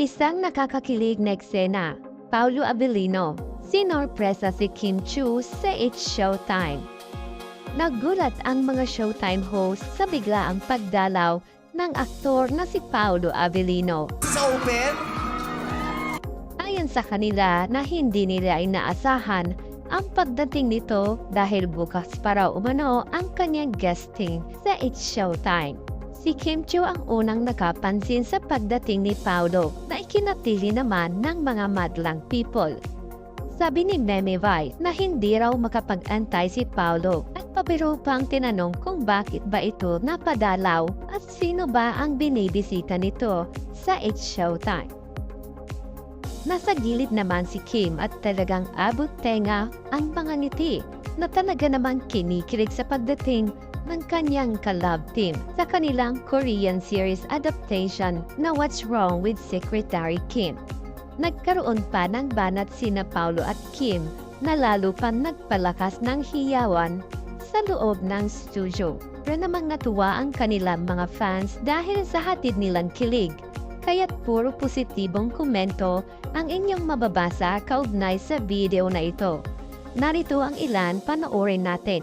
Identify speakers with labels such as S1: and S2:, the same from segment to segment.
S1: Isang nakakakilig na eksena, Paulo Abilino, sinorpresa si Kim Chiu sa It's Showtime. Nagulat ang mga Showtime host sa biglaang pagdalaw ng aktor na si Paulo Abilino.
S2: Sa open?
S1: Ayon sa kanila na hindi nila inaasahan ang pagdating nito dahil bukas para umano ang kanyang guesting sa It's Showtime. Si Kim Chiu ang unang nakapansin sa pagdating ni Paulo na ikinatili naman ng mga madlang people. Sabi ni Meme Vice na hindi raw makapag-antay si Paulo at pabiro pang tinanong kung bakit ba ito napadalaw at sino ba ang binibisita nito sa It's Showtime. Nasa gilid naman si Kim at talagang abot tenga ang mga ngiti na talaga namang kinikilig sa pagdating ng kanyang ka-love team sa kanilang Korean series adaptation na What's Wrong with Secretary Kim. Nagkaroon pa ng banat sina Paulo at Kim na lalo pa nagpalakas ng hiyawan sa loob ng studio. Pero namang natuwa ang kanilang mga fans dahil sa hatid nilang kilig. Kaya't puro positibong komento ang inyong mababasa kaugnay sa video na ito. Narito ang ilan, panoorin natin.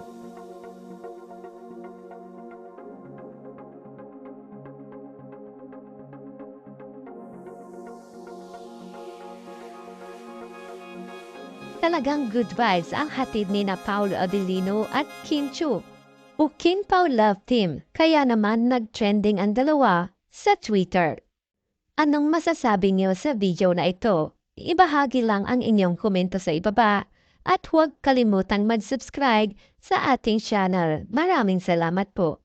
S1: Talagang good vibes ang hatid ni na Paulo Abilino at Kim Chiu. O Kim Pao Love Team, kaya naman nag-trending ang dalawa sa Twitter. Anong masasabi niyo sa video na ito? Ibahagi lang ang inyong komento sa ibaba at huwag kalimutang mag-subscribe sa ating channel. Maraming salamat po.